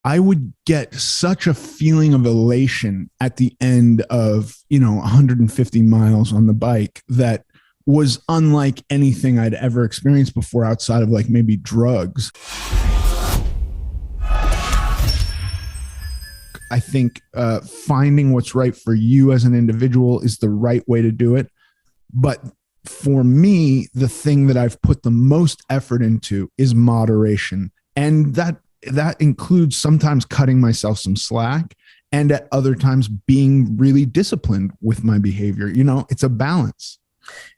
I would get such a feeling of elation at the end of, 150 miles on the bike that was unlike anything I'd ever experienced before outside of like maybe drugs. I think finding what's right for you as an individual is the right way to do it. But for me, the thing that I've put the most effort into is moderation. And that includes sometimes cutting myself some slack and at other times being really disciplined with my behavior. It's a balance.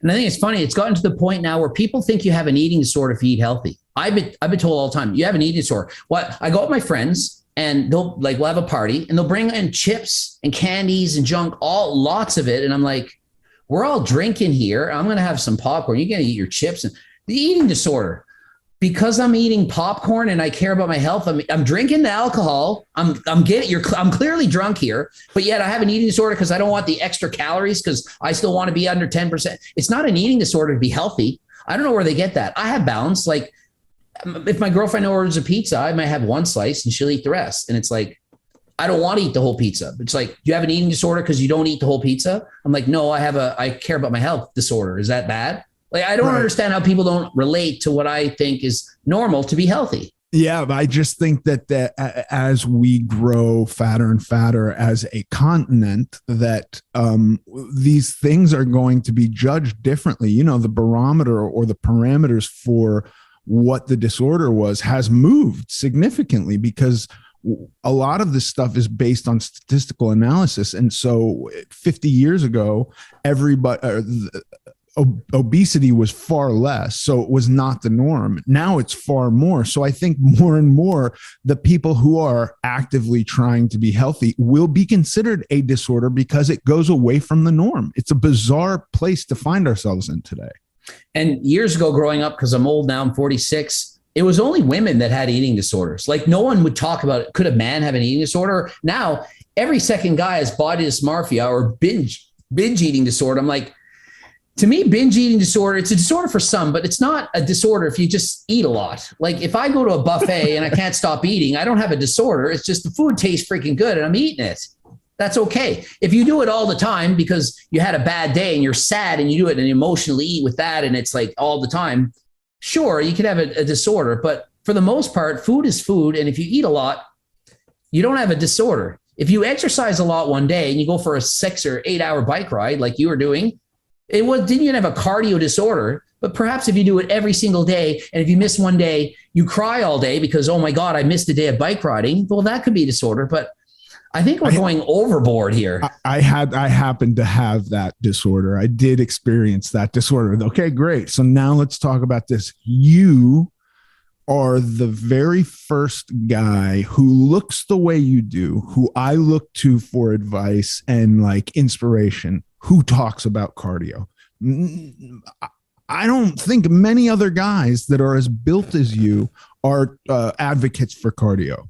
And I think it's funny. It's gotten to the point now where people think you have an eating disorder if you eat healthy. I've been told all the time, you have an eating disorder. What? I go with my friends and we'll have a party and they'll bring in chips and candies and junk, lots of it. And I'm like, we're all drinking here. I'm going to have some popcorn. You're going to eat your chips. And the eating disorder, because I'm eating popcorn and I care about my health, I'm drinking the alcohol. I'm clearly drunk here, but yet I have an eating disorder because I don't want the extra calories because I still want to be under 10%. It's not an eating disorder to be healthy. I don't know where they get that. I have balance. Like if my girlfriend orders a pizza, I might have one slice and she'll eat the rest. And it's like, I don't want to eat the whole pizza. It's like, do you have an eating disorder because you don't eat the whole pizza? I'm like, no, I care about my health disorder. Is that bad? Like, I don't understand how people don't relate to what I think is normal to be healthy. Yeah, but I just think that as we grow fatter and fatter as a continent, that these things are going to be judged differently. The barometer or the parameters for what the disorder was has moved significantly because a lot of this stuff is based on statistical analysis. And so 50 years ago, obesity was far less. So it was not the norm. Now it's far more. So I think more and more the people who are actively trying to be healthy will be considered a disorder because it goes away from the norm. It's a bizarre place to find ourselves in today. And years ago growing up, because I'm old now, I'm 46, it was only women that had eating disorders. Like no one would talk about it. Could a man have an eating disorder? Now, every second guy has body dysmorphia or binge eating disorder. I'm like, to me, binge eating disorder, it's a disorder for some, but it's not a disorder if you just eat a lot. Like if I go to a buffet and I can't stop eating, I don't have a disorder. It's just the food tastes freaking good and I'm eating it. That's okay. If you do it all the time because you had a bad day and you're sad and you do it and emotionally eat with that and it's like all the time, sure, you could have a disorder. But for the most part, food is food. And if you eat a lot, you don't have a disorder. If you exercise a lot one day and you go for a 6 or 8 hour bike ride like you were doing, didn't even have a cardio disorder. But perhaps if you do it every single day, and if you miss one day, you cry all day because, oh my God, I missed a day of bike riding. Well, that could be a disorder. But I think we're going overboard here. I happened to have that disorder. I did experience that disorder. Okay, great. So now let's talk about this. You are the very first guy who looks the way you do, who I look to for advice and like inspiration, who talks about cardio. I don't think many other guys that are as built as you are advocates for cardio.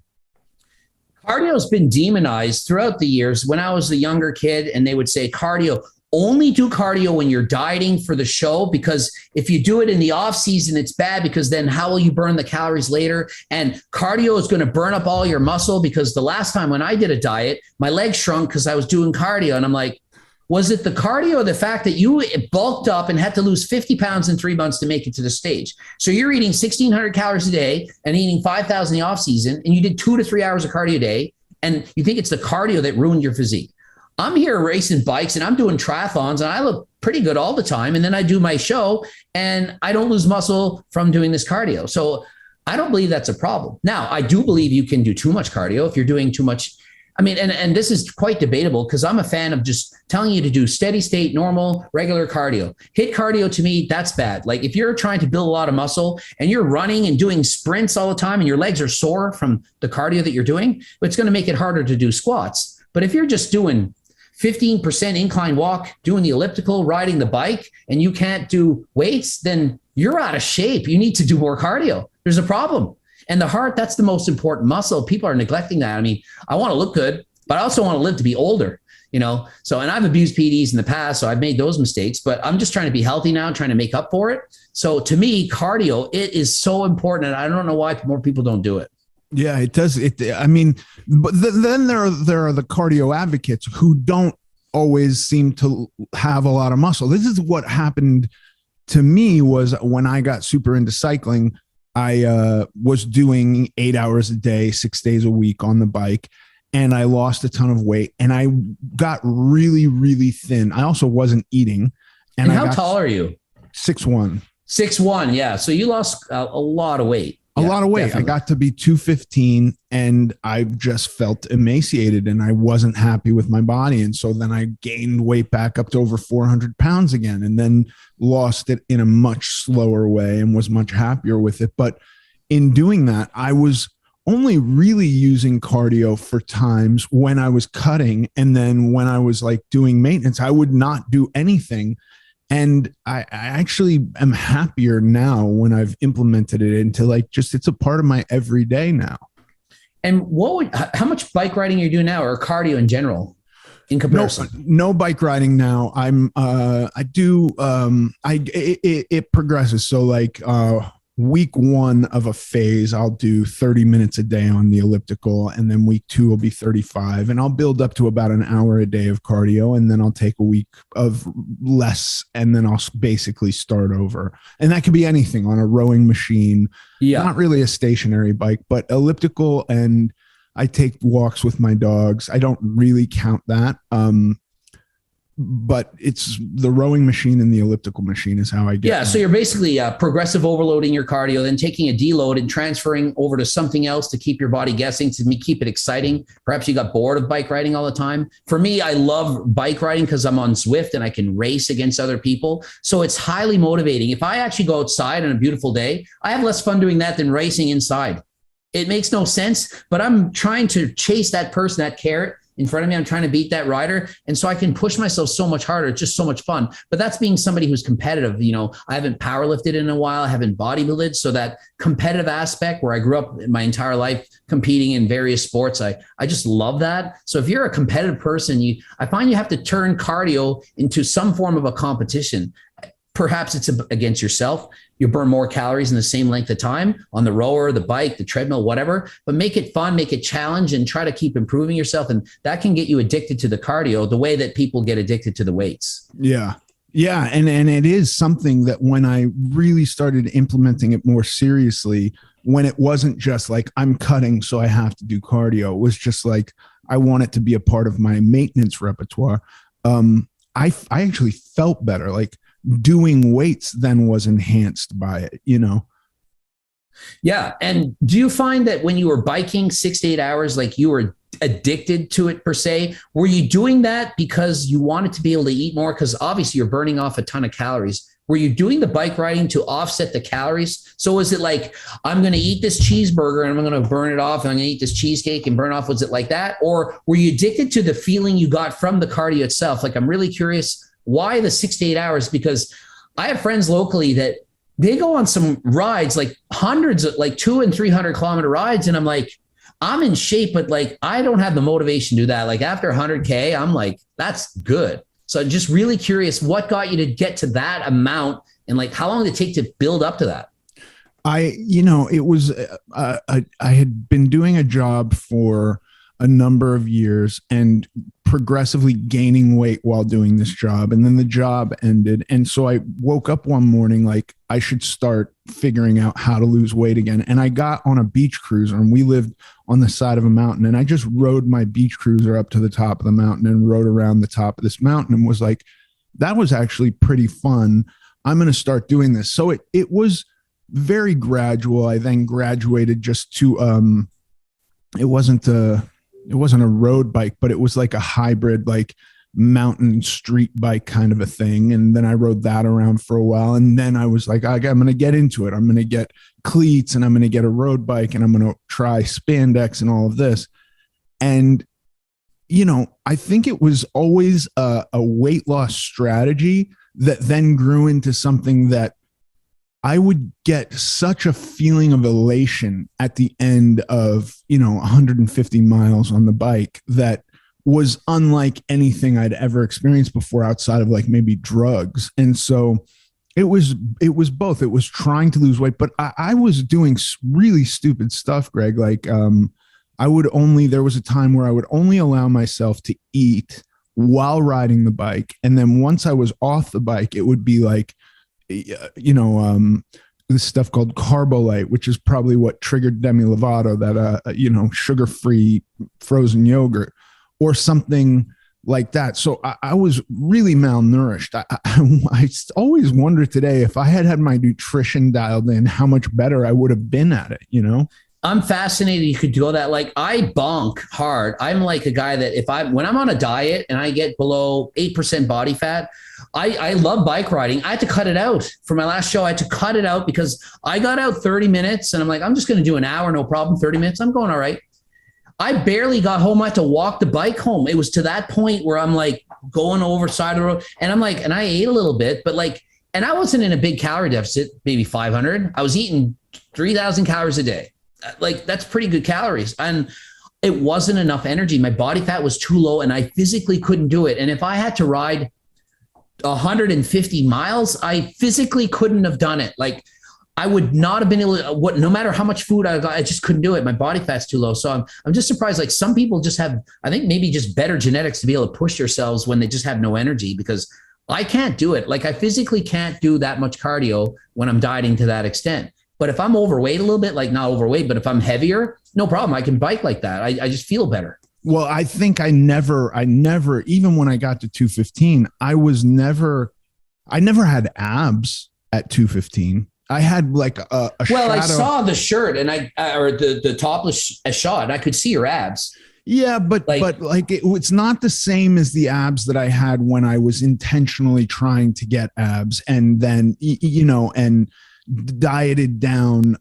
Cardio has been demonized throughout the years. When I was a younger kid and they would say cardio, only do cardio when you're dieting for the show, because if you do it in the off season, it's bad because then how will you burn the calories later? And cardio is going to burn up all your muscle because the last time when I did a diet, my legs shrunk because I was doing cardio. And I'm like, was it the cardio or the fact that you bulked up and had to lose 50 pounds in 3 months to make it to the stage? So you're eating 1,600 calories a day and eating 5,000 in the off season, and you did 2 to 3 hours of cardio a day, and you think it's the cardio that ruined your physique. I'm here racing bikes and I'm doing triathlons and I look pretty good all the time. And then I do my show and I don't lose muscle from doing this cardio. So I don't believe that's a problem. Now, I do believe you can do too much cardio if you're doing too much. I mean, and this is quite debatable because I'm a fan of just telling you to do steady state, normal, regular cardio. HIIT cardio to me, that's bad. Like if you're trying to build a lot of muscle and you're running and doing sprints all the time and your legs are sore from the cardio that you're doing, it's going to make it harder to do squats. But if you're just doing 15% incline walk, doing the elliptical, riding the bike, and you can't do weights, then you're out of shape. You need to do more cardio. There's a problem. And the heart, that's the most important muscle. People are neglecting that. I mean, I want to look good, but I also want to live to be older, So, and I've abused PDs in the past, so I've made those mistakes, but I'm just trying to be healthy now, trying to make up for it. So to me, cardio, it is so important. And I don't know why more people don't do it. Yeah, it does. I mean, but then there are the cardio advocates who don't always seem to have a lot of muscle. This is what happened to me was when I got super into cycling. I was doing 8 hours a day, 6 days a week on the bike, and I lost a ton of weight, and I got really, really thin. I also wasn't eating. And how tall are you? 6'1". 6'1". Yeah. So you lost a lot of weight. A lot of weight. Definitely. I got to be 215 and I just felt emaciated and I wasn't happy with my body. And so then I gained weight back up to over 400 pounds again, and then lost it in a much slower way and was much happier with it. But in doing that, I was only really using cardio for times when I was cutting. And then when I was like doing maintenance, I would not do anything. And I actually am happier now when I've implemented it into like, just, it's a part of my everyday now. And how much bike riding are you doing now, or cardio in general in comparison? No bike riding now. It progresses. So like, week 1 of a phase, I'll do 30 minutes a day on the elliptical. And then week 2 will be 35. And I'll build up to about an hour a day of cardio. And then I'll take a week of less. And then I'll basically start over. And that could be anything on a rowing machine. Yeah. Not really a stationary bike, but elliptical. And I take walks with my dogs. I don't really count that. But it's the rowing machine and the elliptical machine is how I get. Yeah. So you're basically progressive overloading your cardio, then taking a deload and transferring over to something else to keep your body guessing, to keep it exciting. Perhaps you got bored of bike riding all the time. For me, I love bike riding because I'm on Zwift and I can race against other people. So it's highly motivating. If I actually go outside on a beautiful day, I have less fun doing that than racing inside. It makes no sense, but I'm trying to chase that person, that carrot in front of me. I'm trying to beat that rider. And so I can push myself so much harder. It's just so much fun. But that's being somebody who's competitive. You know, I haven't powerlifted in a while. I haven't bodybuilded. So that competitive aspect where I grew up my entire life competing in various sports, I just love that. So if you're a competitive person, I find you have to turn cardio into some form of a competition. Perhaps it's against yourself. You burn more calories in the same length of time on the rower, the bike, the treadmill, whatever, but make it fun, make it challenge, and try to keep improving yourself. And that can get you addicted to the cardio the way that people get addicted to the weights. Yeah. Yeah. And it is something that when I really started implementing it more seriously, when it wasn't just like I'm cutting, so I have to do cardio, it was just like, I want it to be a part of my maintenance repertoire. I actually felt better. Like, doing weights then was enhanced by it, you know? Yeah. And do you find that when you were biking 6 to 8 hours, like you were addicted to it per se? Were you doing that because you wanted to be able to eat more? Because obviously you're burning off a ton of calories. Were you doing the bike riding to offset the calories? So was it like, I'm going to eat this cheeseburger and I'm going to burn it off, and I'm going to eat this cheesecake and burn off? Was it like that? Or were you addicted to the feeling you got from the cardio itself? Like, I'm really curious, why the 6 to 8 hours? Because I have friends locally that they go on some rides, like hundreds of like 200 and 300 kilometer rides. And I'm like, I'm in shape, but like, I don't have the motivation to do that. Like after 100K, I'm like, that's good. So I'm just really curious, what got you to get to that amount, and like, how long did it take to build up to that? It was, I had been doing a job for a number of years and progressively gaining weight while doing this job. And then the job ended. And so I woke up one morning, like, I should start figuring out how to lose weight again. And I got on a beach cruiser, and we lived on the side of a mountain. And I just rode my beach cruiser up to the top of the mountain and rode around the top of this mountain, and was like, that was actually pretty fun. I'm going to start doing this. So it was very gradual. I then graduated just to, it wasn't a road bike, but it was like a hybrid, like mountain street bike kind of a thing. And then I rode that around for a while. And then I was like, I'm going to get into it. I'm going to get cleats, and I'm going to get a road bike, and I'm going to try spandex and all of this. And, I think it was always a weight loss strategy that then grew into something that I would get such a feeling of elation at the end of, 150 miles on the bike that was unlike anything I'd ever experienced before, outside of like maybe drugs. And so it was both. It was trying to lose weight, but I was doing really stupid stuff, Greg. Like, there was a time where I would only allow myself to eat while riding the bike. And then once I was off the bike, it would be like, this stuff called Carbolite, which is probably what triggered Demi Lovato, that, sugar-free frozen yogurt or something like that. So I was really malnourished. I always wonder today, if I had my nutrition dialed in, how much better I would have been at it, I'm fascinated you could do all that. Like, I bonk hard. I'm like a guy that when I'm on a diet and I get below 8% body fat, I love bike riding. I had to cut it out for my last show. I had to cut it out because I got out 30 minutes and I'm like, I'm just going to do an hour. No problem. 30 minutes. I'm going all right. I barely got home. I had to walk the bike home. It was to that point where I'm like going over side of the road and I'm like, and I ate a little bit, but like, and I wasn't in a big calorie deficit, maybe 500. I was eating 3,000 calories a day. Like, that's pretty good calories. And it wasn't enough energy. My body fat was too low and I physically couldn't do it. And if I had to ride 150 miles, I physically couldn't have done it. Like, I would not have been able to, no matter how much food I got, I just couldn't do it. My body fat's too low. So I'm just surprised. Like, some people just have, I think maybe just better genetics to be able to push themselves when they just have no energy, because I can't do it. Like, I physically can't do that much cardio when I'm dieting to that extent. But if I'm overweight a little bit, like not overweight, but if I'm heavier, no problem. I can bike like that. I just feel better. Well, I think I never, even when I got to 215, I never had abs at 215. I had like a well, shadow. I saw the shirt and or the topless shot. I could see your abs. Yeah, but it's not the same as the abs that I had when I was intentionally trying to get abs, and then and dieted down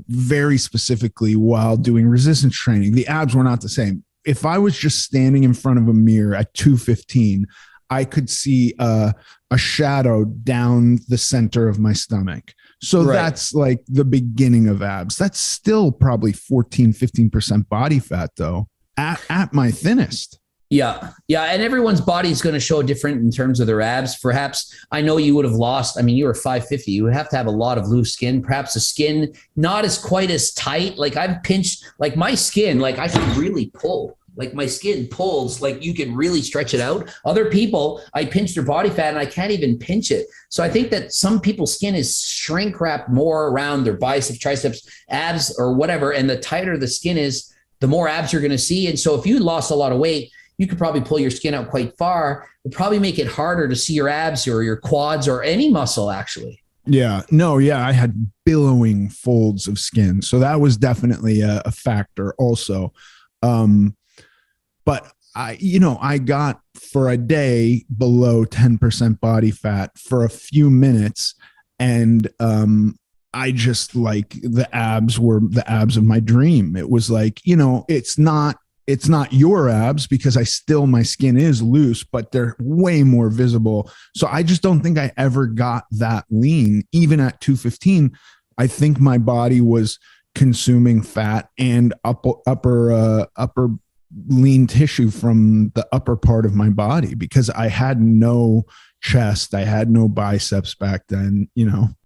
very specifically while doing resistance training. The abs were not the same. If I was just standing in front of a mirror at 215, I could see a shadow down the center of my stomach. So right. That's like the beginning of abs. That's still probably 15% body fat though, at my thinnest. Yeah. Yeah. And everyone's body is going to show different in terms of their abs. Perhaps, I know you would have lost, you were 550. You would have to have a lot of loose skin, perhaps the skin not as quite as tight. Like, I've pinched, like my skin, like I can really pull, like my skin pulls, like you can really stretch it out. Other people, I pinch their body fat and I can't even pinch it. So I think that some people's skin is shrink wrapped more around their biceps, triceps, abs, or whatever. And the tighter the skin is, the more abs you're going to see. And so if you lost a lot of weight, you could probably pull your skin out quite far. It would probably make it harder to see your abs or your quads or any muscle, actually. Yeah. No, yeah. I had billowing folds of skin. So that was definitely a factor also. But I got for a day below 10% body fat for a few minutes. And I just, like, the abs were the abs of my dream. It was like, it's not your abs, because my skin is loose, but they're way more visible. So I just don't think I ever got that lean. Even at 215, I think my body was consuming fat and upper lean tissue from the upper part of my body, because I had no chest. I had no biceps back then,